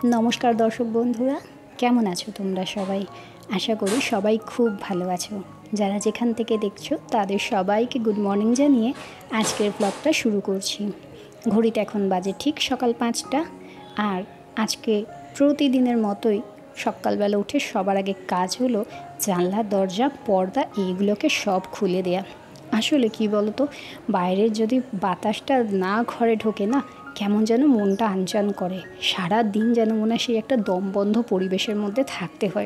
नमस्कार दर्शक बंधुरा केमन आछो तोमरा सबाई। आशा करी सबाई खूब भालो आछो। जारा जेखान थेके देखछो तादेर सबाइके गुड मर्निंग जानिए आजकेर ब्लगटा शुरू करछि। घड़िते एखन बाजे ठीक सकाल 5टा और आजके प्रतिदिनेर मतोई सकालबेला उठे सबार आगे काज हलो जानला दरजा पर्दा एइगुलोके सब खुले देया। आसले कि बोलतो बाइरेर जदि बातासटा ना घरे ढोके ना केमन जेन मनटा आनचान करे, सारा दिन जेन मने सेई एकटा दमबन्ध परिवेशेर मध्य थाकते हय।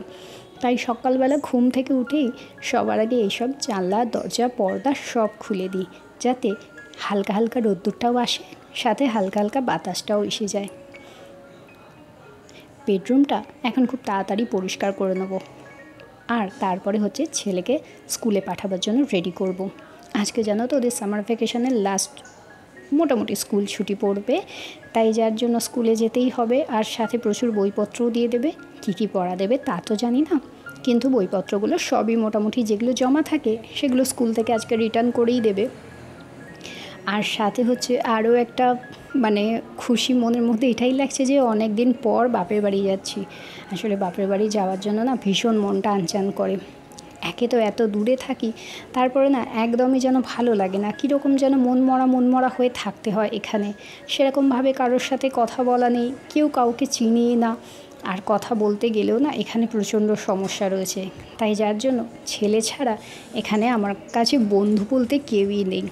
ताई सकालबेला घुम थेके उठेई सबार आगे एइसब जानला दरजा पर्दा सब खुले दिई जाते हालका हालका रোद्दुरटाओ आसे साथे हालका हालका बातासटाओ एसे जाय। बेडरूमटा एखन खूब ताड़ाताड़ी परिष्कार करे नेब और तारपरे होच्छे छेलेके स्कुले पाठाबार जोन्नो रेडी करब। आजके जानो तो ओদের सामार भ्याकेशनेर लास्ट मोटामुटी स्कुल छुटी पड़বে, তাই যার জন্য স্কুলে যেতেই হবে আর সাথে প্রচুর বইপত্রও দিয়ে দেবে। কী কী পড়া দেবে তা তো জানি না, কিন্তু বইপত্রগুলো সবই মোটামুটি যেগুলো জমা থাকে সেগুলো স্কুল থেকে আজকে রিটার্ন করেই দেবে। আর সাথে হচ্ছে আরও একটা মানে খুশি মনের মধ্যে এটাই লাগছে যে অনেক দিন পর বাপের বাড়ি যাচ্ছি। আসলে বাপের বাড়ি যাওয়ার জন্য না ভীষণ মনটা আনচান করে। একে তো এত দূরে থাকি, তারপরে না একদমই যেন ভালো লাগে না, কীরকম যেন মনমরা হয়ে থাকতে হয় এখানে। সেরকমভাবে কারোর সাথে কথা বলা নেই, কেউ কাউকে চিনি না, আর কথা বলতে গেলেও না এখানে প্রচণ্ড সমস্যা রয়েছে। তাই যার জন্য ছেলে ছাড়া এখানে আমার কাছে বন্ধু বলতে কেউই নেই।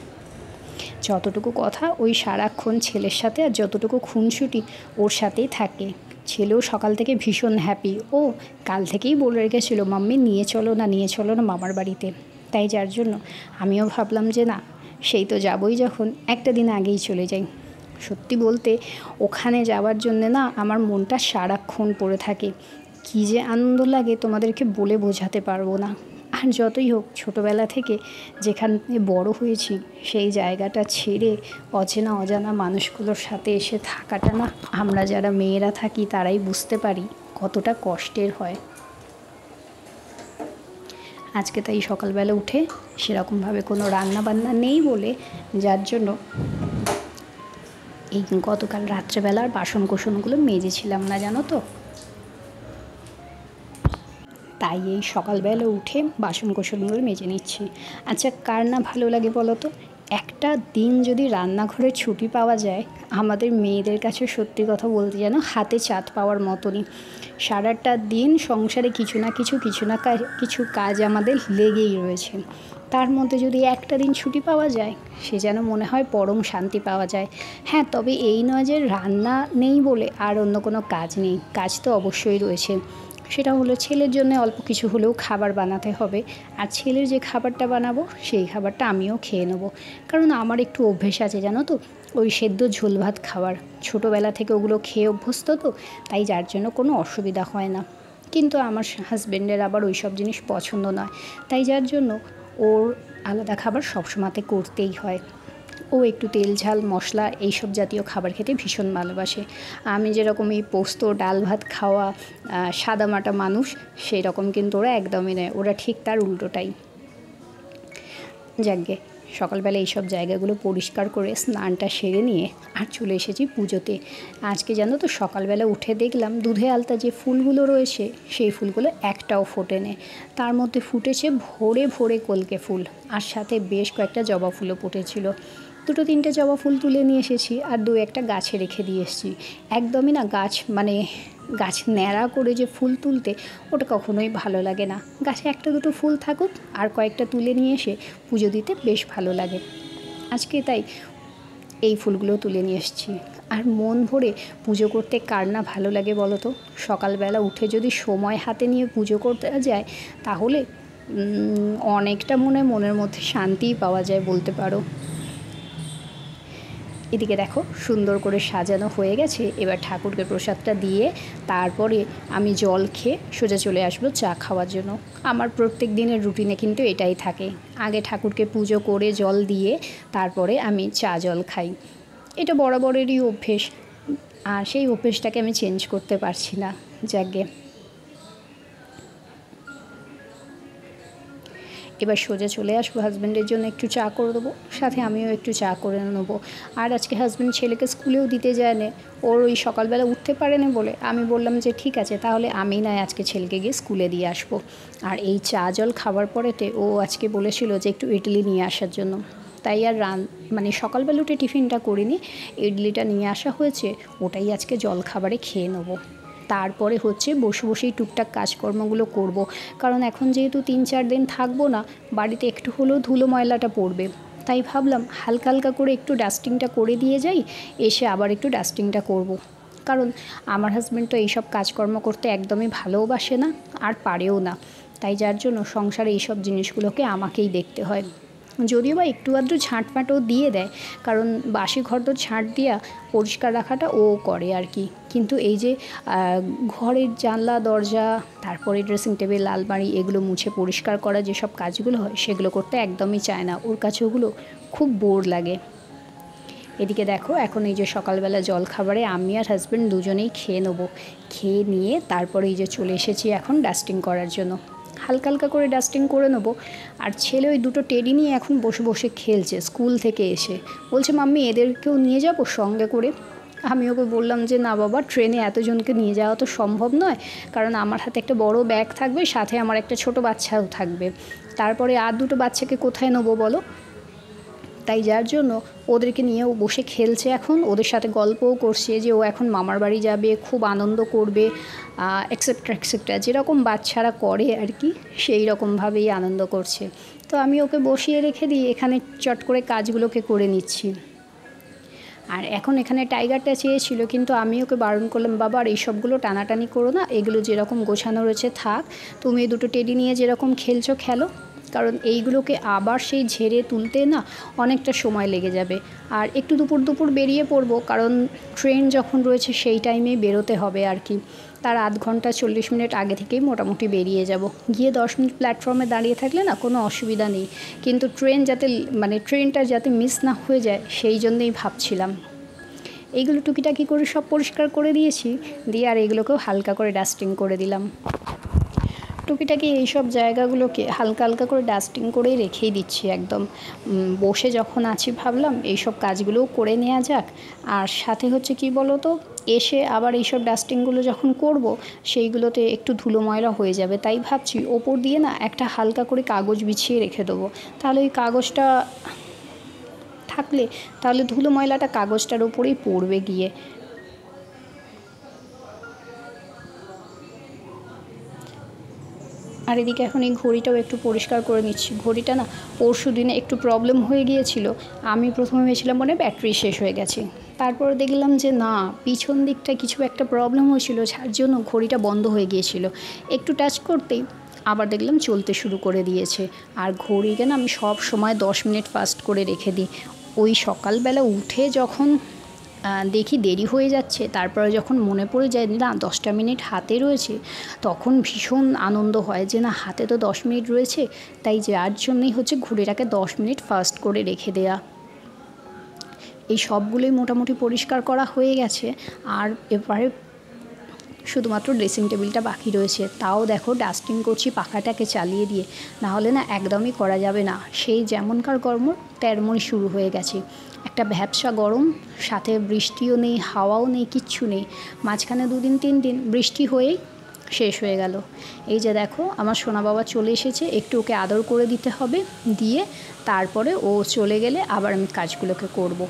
যতটুকু কথা ওই সারাক্ষণ ছেলের সাথে আর যতটুকু খুনসুটি ওর সাথেই থাকে। ছেলেও সকাল থেকে ভীষণ হ্যাপি, ও কাল থেকেই বলে রেখেছিল মাম্মি নিয়ে চলো না মামার বাড়িতে। তাই যার জন্য আমিও ভাবলাম যে না সেই তো যাবই, যখন একটা দিন আগেই চলে যাই। সত্যি বলতে ওখানে যাওয়ার জন্যে না আমার মনটা সারাক্ষণ পড়ে থাকে। কী যে আনন্দ লাগে তোমাদেরকে বলে বোঝাতে পারবো না। আর যতই হোক ছোটোবেলা থেকে যেখানে বড় হয়েছি সেই জায়গাটা ছেড়ে অচেনা অজানা মানুষগুলোর সাথে এসে থাকাটা না আমরা যারা মেয়েরা থাকি তারাই বুঝতে পারি কতটা কষ্টের হয়। আজকে তাই সকালবেলা উঠে সেরকমভাবে কোনো রান্না বান্না নেই বলে যার জন্য এই গতকাল রাত্রেবেলার বাসনকোসনগুলো মেজেছিলাম না জানো তো, তাই এই সকালবেলা উঠে বাসনকোসনগুলো মেজে নিচ্ছি। আচ্ছা কার না ভালো লাগে বলো তো, একটা দিন যদি রান্নাঘরে ছুটি পাওয়া যায় আমাদের মেয়েদের কাছে সত্যি কথা বলতে যেন হাতে চাঁদ পাওয়ার মতনই। সারাটা দিন সংসারে কিছু না কিছু কাজ আমাদের লেগেই রয়েছে, তার মধ্যে যদি একটা দিন ছুটি পাওয়া যায় সে যেন মনে হয় পরম শান্তি পাওয়া যায়। হ্যাঁ, তবে এই নয় যে রান্না নেই বলে আর অন্য কোনো কাজ নেই, কাজ তো অবশ্যই রয়েছে। সেটা হলো ছেলের জন্য অল্প কিছু হলেও খাবার বানাতে হবে, আর ছেলের যে খাবারটা বানাবো সেই খাবারটা আমিও খেয়ে নেবো। কারণ আমার একটু অভ্যেস আছে জানো তো ওই সেদ্ধ ঝোল ভাত খাওয়ার, ছোটোবেলা থেকে ওগুলো খেয়ে অভ্যস্ত তো, তাই যার জন্য কোনো অসুবিধা হয় না। কিন্তু আমার হাজব্যান্ডের আবার ওই সব জিনিস পছন্দ নয়, তাই যার জন্য ওর আলাদা খাবার সবসময়তে করতেই হয়। ও একটু তেল ঝাল মশলা এইসব জাতীয় খাবার খেতে ভীষণ ভালোবাসে। আমি যেরকম এই পোস্ত ডাল ভাত খাওয়া সাদামাটা মানুষ, সেই রকম কিন্তু ওরা একদমই নয়, ওরা ঠিক তার উল্টোটাই। যাকগে সকালবেলা এইসব জায়গাগুলো পরিষ্কার করে স্নানটা সেরে নিয়ে আর চলে এসেছি পুজোতে। আজকে জানো তো সকালবেলা উঠে দেখলাম দুধে আলতা যে ফুলগুলো রয়েছে সেই ফুলগুলো একটাও ফোটেনি, তার মধ্যে ফুটেছে ভোরে ভোরে কলকে ফুল, আর সাথে বেশ কয়েকটা জবা ফুলও ফুটেছিল। দুটো তিনটে জবা ফুল তুলে নিয়ে এসেছি আর দু একটা গাছে রেখে দিয়ে এসেছি। একদমই না গাছ ন্যাড়া করে যে ফুল তুলতে ওটা কখনোই ভালো লাগে না। গাছে একটা দুটো ফুল থাকুক আর কয়েকটা তুলে নিয়ে এসে পুজো দিতে বেশ ভালো লাগে। আজকে তাই এই ফুলগুলো তুলে নিয়ে এসেছি। আর মন ভরে পুজো করতে কার না ভালো লাগে বলো তো, সকালবেলা উঠে যদি সময় হাতে নিয়ে পুজো করতে যায় তাহলে অনেকটা মনের মধ্যে শান্তিই পাওয়া যায় বলতে পারো। এদিকে দেখো সুন্দর করে সাজানো হয়ে গেছে, এবার ঠাকুরকে প্রসাদটা দিয়ে তারপরে আমি জল খেয়ে সোজা চলে আসবো চা খাওয়ার জন্য। আমার প্রত্যেক দিনের রুটিনে কিন্তু এটাই থাকে, আগে ঠাকুরকে পুজো করে জল দিয়ে তারপরে আমি চা জল খাই। এটা বরাবরেরই অভ্যেস, আর সেই অভ্যেসটাকে আমি চেঞ্জ করতে পারছি না। যাকগে এবার সোজা চলে আসবো, হাজব্যান্ডের জন্য একটু চা করে দেবো, সাথে আমিও একটু চা করে নেবো। আর আজকে হাজব্যান্ড ছেলেকে স্কুলেও দিতে যায় না, ওর ওই সকালবেলা উঠতে পারেনি বলে আমি বললাম যে ঠিক আছে তাহলে আমি নয় আজকে ছেলেকে গিয়ে স্কুলে দিয়ে আসবো। আর এই চা জল খাবার পরেতে ও আজকে বলেছিল যে একটু ইডলি নিয়ে আসার জন্য, তাই আর মানে সকালবেলা উঠে টিফিনটা করিনি, ইডলিটা নিয়ে আসা হয়েছে, ওটাই আজকে জল খাবারে খেয়ে নেবো। তারপরে হচ্ছে বসে বসেই টুকটাক কাজকর্মগুলো করব, কারণ এখন যেহেতু 3-4 দিন থাকবো না, বাড়িতে একটু হলেও ধুলো ময়লাটা পড়বে, তাই ভাবলাম হালকা হালকা করে একটু ডাস্টিংটা করে দিয়ে যাই, এসে আবার একটু ডাস্টিংটা করব। কারণ আমার হাজব্যান্ড তো এইসব কাজকর্ম করতে একদমই ভালোবাসে না আর পারেও না, তাই যার জন্য সংসারে এইসব জিনিসগুলোকে আমাকেই দেখতে হয়। যদিও বা একটু আধটু ঝাঁটফাঁটও দিয়ে দেয়, কারণ বাসি ঘর তো ঝাঁট দিয়া পরিষ্কার রাখাটা ও করে আর কি, কিন্তু এই যে ঘরের জানলা দরজা, তারপরে ড্রেসিং টেবিল আলমারি এগুলো মুছে পরিষ্কার করা যেসব কাজগুলো হয় সেগুলো করতে একদমই চায় না, ওর কাছে ওগুলো খুব বোর লাগে। এদিকে দেখো এখন এই যে সকালবেলা জল খাবারে আমি আর হাজব্যান্ড দুজনেই খেয়ে নেবো, খেয়ে নিয়ে তারপরে এই যে চলে এসেছি এখন ডাস্টিং করার জন্য, হালকা হালকা করে ডাস্টিং করে নেবো। আর ছেলে ওই দুটো টেডি নিয়ে এখন বসে বসে খেলছে, স্কুল থেকে এসে বলছে মাম্মি এদেরকেও নিয়ে যাবো সঙ্গে করে। আমি ওকে বললাম যে না বাবা, ট্রেনে এতজনকে নিয়ে যাওয়া তো সম্ভব নয়, কারণ আমার হাতে একটা বড় ব্যাগ থাকবে, সাথে আমার একটা ছোট বাচ্চাও থাকবে, তারপরে আর দুটো বাচ্চাকে কোথায় নেবো বলো। তাই যার জন্য ওদেরকে নিয়েও বসে খেলছে, এখন ওদের সাথে গল্পও করছে যে ও এখন মামার বাড়ি যাবে, খুব আনন্দ করবে, এক্সেট্রা এক্সেট্রা, যেরকম বাচ্চারা করে আর কি সেই রকমভাবেই আনন্দ করছে। তো আমি ওকে বসিয়ে রেখে দিই, এখানে চট করে কাজগুলোকে করে নিচ্ছি। আর এখন এখানে টাইগারটা চেয়েছিল, কিন্তু আমি ওকে বারণ করলাম বাবা আর এইসবগুলো টানাটানি করো না, এগুলো যেরকম গোছানো রয়েছে থাক, তুমি এই দুটো টেডি নিয়ে যেরকম খেলছো খেলো, কারণ এইগুলোকে আবার সেই ঝেড়ে তুলতে না অনেকটা সময় লেগে যাবে। আর একটু দুপুর দুপুর বেরিয়ে পড়বো, কারণ ট্রেন যখন রয়েছে সেই টাইমেই বেরোতে হবে আর কি, তার আধ ঘন্টা 40 মিনিট আগে থেকেই মোটামুটি বেরিয়ে যাব, গিয়ে 10 মিনিট প্ল্যাটফর্মে দাঁড়িয়ে থাকলে না কোনো অসুবিধা নেই, কিন্তু ট্রেনটা যাতে মিস না হয়ে যায় সেই জন্যই ভাবছিলাম। এইগুলো টুকিটাকি করে সব পরিষ্কার করে দিয়েছি, দিয়ে আর এগুলোকেও হালকা করে ডাস্টিং করে দিলাম। টুকিটাকি এইসব জায়গাগুলোকে হালকা হালকা করে ডাস্টিং করেই রেখেই দিচ্ছি একদম। বসে যখন আছি ভাবলাম এইসব কাজগুলোও করে নেওয়া যাক, আর সাথে হচ্ছে কি বলো তো, এসে আবার এইসব ডাস্টিংগুলো যখন করব সেইগুলোতে একটু ধুলো ময়লা হয়ে যাবে, তাই ভাবছি ওপর দিয়ে না একটা হালকা করে কাগজ বিছিয়ে রেখে দেবো, তাহলে ওই কাগজটা থাকলে তাহলে ধুলো ময়লাটা কাগজটার ওপরেই পড়বে গিয়ে। আর এদিকে এখন এই ঘড়িটাও একটু পরিষ্কার করে নিচ্ছি, ঘড়িটা না পরশু দিনে একটু প্রবলেম হয়ে গিয়েছিল, আমি প্রথমে ভেবেছিলাম মনে ব্যাটারি শেষ হয়ে গেছে, তারপর দেখলাম যে না, পিছন দিকটা কিছু একটা প্রবলেম হয়েছিল যার জন্য ঘড়িটা বন্ধ হয়ে গিয়েছিল, একটু টাচ করতেই আবার দেখলাম চলতে শুরু করে দিয়েছে। আর ঘড়িকে না আমি সব সময় 10 মিনিট ফাস্ট করে রেখে দিই, ওই সকালবেলা উঠে যখন দেখি দেরি হয়ে যাচ্ছে, তারপরে যখন মনে পড়ে যায় না 10টা মিনিট হাতে রয়েছে, তখন ভীষণ আনন্দ হয় যে না হাতে তো 10 মিনিট রয়েছে, তাই যার জন্যই হচ্ছে ঘড়িটাকে 10 মিনিট ফাস্ট করে রেখে দেয়া। এই সবগুলোই মোটামুটি পরিষ্কার করা হয়ে গেছে, আর এবারে শুধুমাত্র ড্রেসিং টেবিলটা বাকি রয়েছে, তাও দেখো ডাস্টিং করছি পাখাটাকে চালিয়ে দিয়ে, নাহলে না একদমই করা যাবে না, সেই যেমনকার গরম তেমনই শুরু হয়ে গেছে, একটা ভ্যাপসা গরম, সাথে বৃষ্টিও নেই হাওয়াও নেই কিচ্ছু নেই, মাঝখানে 2 দিন 3 দিন বৃষ্টি হয়েই শেষ হয়ে গেল। এই যে দেখো আমার সোনা বাবা চলে এসেছে, একটু ওকে আদর করে দিতে হবে, দিয়ে তারপরে ও চলে গেলে আবার আমি কাজগুলোকে করব।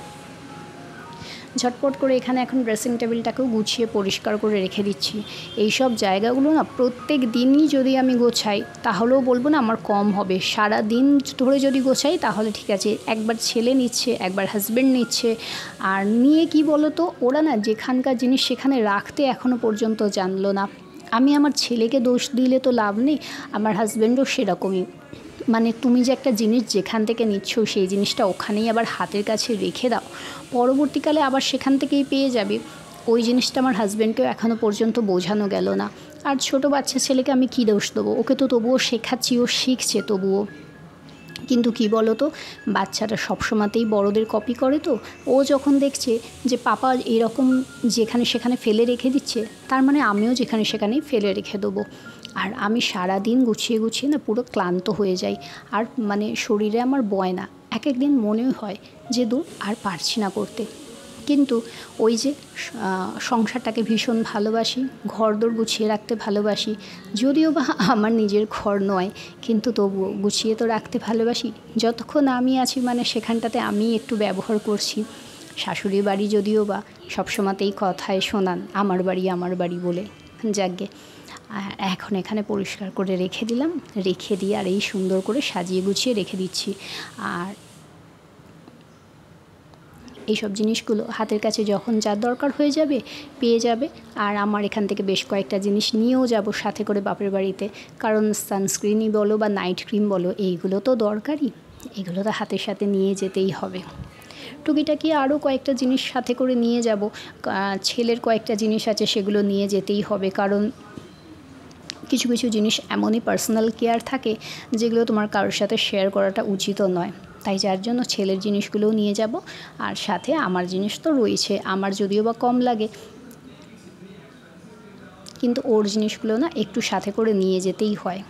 ঝটপট করে এখানে এখন ড্রেসিং টেবিলটাকেও গুছিয়ে পরিষ্কার করে রেখে দিচ্ছি। এই সব জায়গাগুলো না প্রত্যেক দিনই যদি আমি গোছাই তাহলেও বলবো না আমার কম হবে, সারা দিন ধরে যদি গোছাই তাহলে ঠিক আছে, একবার ছেলে নিচ্ছে একবার হাজব্যান্ড নিচ্ছে, আর নিয়ে কি বলো তো, ওরা না যেখানকার জিনিস সেখানে রাখতে এখনও পর্যন্ত জানলো না। আমি আমার ছেলেকে দোষ দিলে তো লাভ নেই, আমার হাজব্যান্ডও সেরকমই, মানে তুমি যে একটা জিনিস যেখান থেকে নিচ্ছ সেই জিনিসটা ওখানেই আবার হাতের কাছে রেখে দাও, পরবর্তীকালে আবার সেখান থেকেই পেয়ে যাবে, ওই জিনিসটা আমার হাজব্যান্ডকেও এখনও পর্যন্ত বোঝানো গেল না। আর ছোট বাচ্চা ছেলেকে আমি কী দোষ দেবো, ওকে তো তবুও শেখাচ্ছি, ও শিখছে তবুও, কিন্তু কি বলো তো, বাচ্চাটা সবসময়তেই বড়দের কপি করে, তো ও যখন দেখছে যে পাপা এরকম যেখানে সেখানে ফেলে রেখে দিচ্ছে, তার মানে আমিও যেখানে সেখানেই ফেলে রেখে দেবো। আর আমি সারাদিন গুছিয়ে গুছিয়ে না পুরো ক্লান্ত হয়ে যাই, আর মানে শরীরে আমার বয় না, এক এক দিন মনে হয় যে দূর আর পারছি না করতে। কিন্তু ওই যে সংসারটাকে ভীষণ ভালোবাসি, ঘরদোর গুছিয়ে রাখতে ভালোবাসি, যদিও বা আমার নিজের ঘর নয়, কিন্তু তবুও গুছিয়ে তো রাখতে ভালোবাসি। যতক্ষণ আমি আছি মানে সেখানটাতে আমি একটু ব্যবহার করছি। শাশুড়ির বাড়ি যদিও বা সবসময়তেই কথায় শোনান আমার বাড়ি বলে, যাকগে। আর এখন এখানে পরিষ্কার করে রেখে দিলাম, রেখে দিয়ে আর এই সুন্দর করে সাজিয়ে গুছিয়ে রেখে দিচ্ছি। আর এইসব জিনিসগুলো হাতের কাছে যখন যার দরকার হয়ে যাবে পেয়ে যাবে। আর আমার এখান থেকে বেশ কয়েকটা জিনিস নিয়েও যাব সাথে করে বাপের বাড়িতে, কারণ সানস্ক্রিনই বলো বা নাইট ক্রিম বলো, এইগুলো তো দরকারই, এগুলো তো হাতের সাথে নিয়ে যেতেই হবে। টুকিটাকি আরও কয়েকটা জিনিস সাথে করে নিয়ে যাব, ছেলের কয়েকটা জিনিস আছে সেগুলো নিয়ে যেতেই হবে, কারণ কিছু কিছু জিনিস এমনই পার্সোনাল কেয়ার থাকে যেগুলো তোমার কারোর সাথে শেয়ার করাটা উচিতও নয়, তাই যার জন্য ছেলের জিনিসগুলোও নিয়ে যাব। আর সাথে আমার জিনিস তো রয়েছে, আমার যদিও বা কম লাগে, কিন্তু ওর জিনিসগুলো না একটু সাথে করে নিয়ে যেতেই হয়।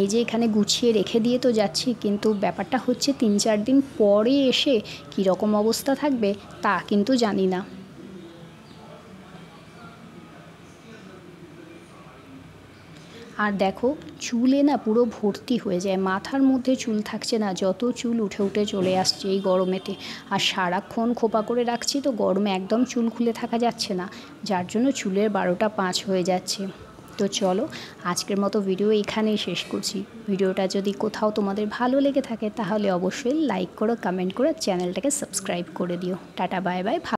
এই যে এখানে গুছিয়ে রেখে দিয়ে তো যাচ্ছি, কিন্তু ব্যাপারটা হচ্ছে 3-4 দিন পরে এসে কীরকম অবস্থা থাকবে তা কিন্তু জানি না। আর দেখো চুলে না পুরো ভর্তি হয়ে যায়, মাথার মধ্যে চুল থাকছে না, যত চুল উঠে উঠে চলে আসছে এই গরমেতে। আর সারাক্ষণ খোপা করে রাখছি তো গরমে একদম চুল খুলে থাকা যাচ্ছে না, যার জন্য চুলের 12টা 5 হয়ে যাচ্ছে। তো চলো আজকের মতো ভিডিও এখানেই শেষ করছি। ভিডিওটা যদি কোথাও তোমাদের ভালো লেগে থাকে তাহলে অবশ্যই লাইক করো, কমেন্ট করো, চ্যানেলটাকে সাবস্ক্রাইব করে দিও। Tata bye bye.